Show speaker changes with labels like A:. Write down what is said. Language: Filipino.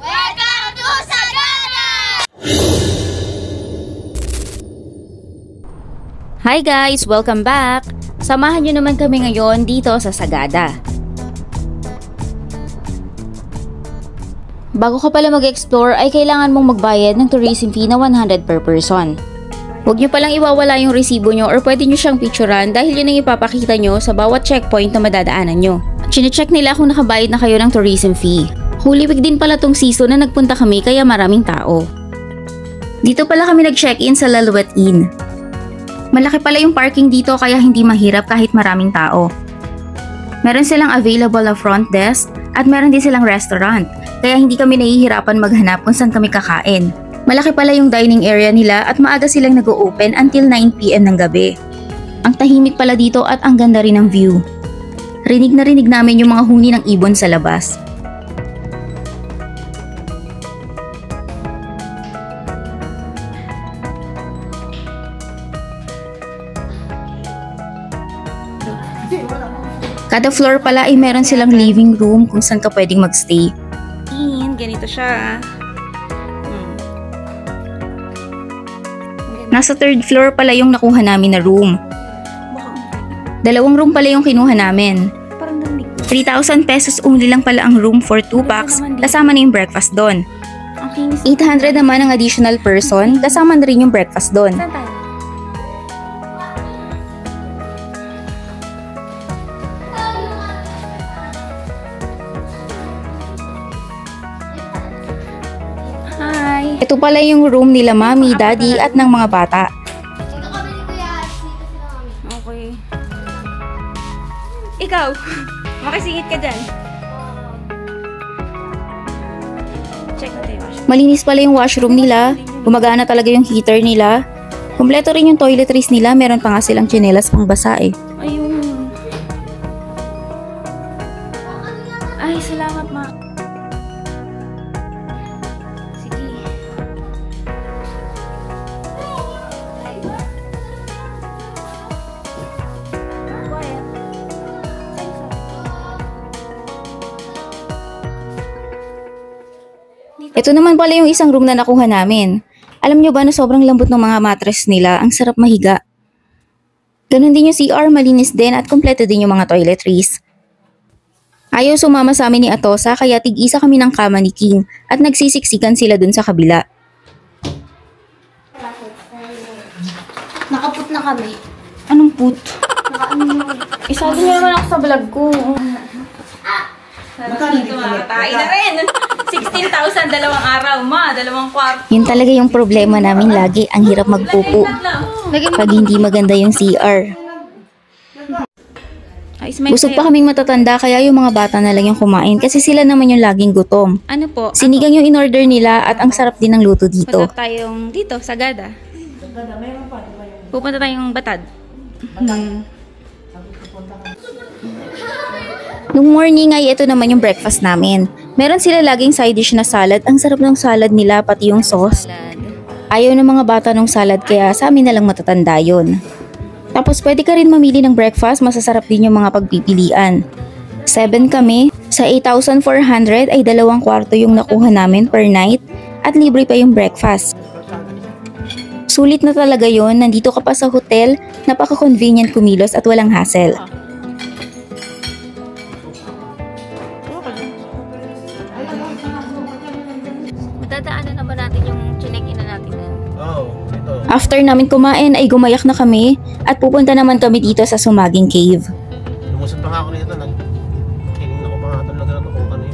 A: Welcome to Sagada!
B: Hi guys! Welcome back! Samahan nyo naman kami ngayon dito sa Sagada. Bago ka pala mag-explore ay kailangan mong magbayad ng tourism fee na 100 per person. Huwag nyo palang iwawala yung resibo nyo or pwede nyo siyang picturean dahil yun ang ipapakita nyo sa bawat checkpoint na madadaanan nyo. Chine-check nila kung nakabayad na kayo ng tourism fee. Holy Week din pala tong season na nagpunta kami kaya maraming tao. Dito pala kami nag-check-in sa Laluet Inn. Malaki pala yung parking dito kaya hindi mahirap kahit maraming tao. Meron silang available na front desk at meron din silang restaurant kaya hindi kami nahihirapan maghanap kung saan kami kakain. Malaki pala yung dining area nila at maaga silang nag-o-open until 9 PM ng gabi. Ang tahimik pala dito at ang ganda rin ng view. Rinig na rinig namin yung mga huni ng ibon sa labas. Kada floor pala ay meron silang living room kung saan ka pwedeng magstay. Ganito siya. Nasa third floor pala yung nakuha namin na room. 2 room pala yung kinuha namin. 3,000 pesos only lang pala ang room for 2 packs, kasama na yung breakfast doon. 800 naman ang additional person, kasama na rin yung breakfast doon. Hi! Ito pala yung room nila mami, daddy at ng mga bata.
A: Dito kami ni Kuya Ars, dito sila kami.
B: Okay. Ikaw, makasingit ka dyan. Check natin yung washroom. Malinis pala yung washroom nila. Gumagana talaga yung heater nila. Kompleto rin yung toiletries nila. Meron pa nga silang tsinelas pang basa eh. Ayun. Ay, salamat ma. Sige. Ito naman pala yung isang room na nakuha namin. Alam nyo ba na sobrang lambot ng mga mattress nila, ang sarap mahiga. Ganon din yung CR, malinis din at kompleto din yung mga toiletries. Ayaw sumama sa amin ni Atosa kaya tig-isa kami ng kama ni King at nagsisiksikan sila dun sa kabila.
A: Nakaput na kami.
B: Anong put? Isabi niyo naman ako sa vlog ko.
C: Tayo na rin. 16,000 dalawang araw, ma. Dalawang kwarto.
B: Yun talaga yung problema namin lagi, ang hirap magpupo. Pag hindi maganda yung CR. Busog pa kaming matatanda kaya yung mga bata na lang yung kumain kasi sila naman yung laging gutom.
C: Ano po?
B: Sinigang yung in-order nila at ang sarap din ng luto dito.
C: Punta tayong dito, Sagada. Pupunta tayong Batad.
B: Nung morning ay ito naman yung breakfast namin. Meron sila laging side dish na salad. Ang sarap ng salad nila pati yung sauce. Ayaw ng mga bata ng salad kaya sa amin na lang matatanda yun. Tapos pwede ka rin mamili ng breakfast, masasarap din yung mga pagpipilian. 7 kami, sa 8,400 ay 2 kwarto yung nakuha namin per night at libre pa yung breakfast. Sulit na talaga yon, nandito ka pa sa hotel, napaka-convenient kumilos at walang hassle.
C: Dadaanan naman natin yung chinek-in na natin.
D: Ito.
B: After namin kumain ay gumayak na kami at pupunta naman kami dito sa Sumaging Cave.
D: Lumusot pa nga ako nito. Kiling ako pa nga talaga na kung ano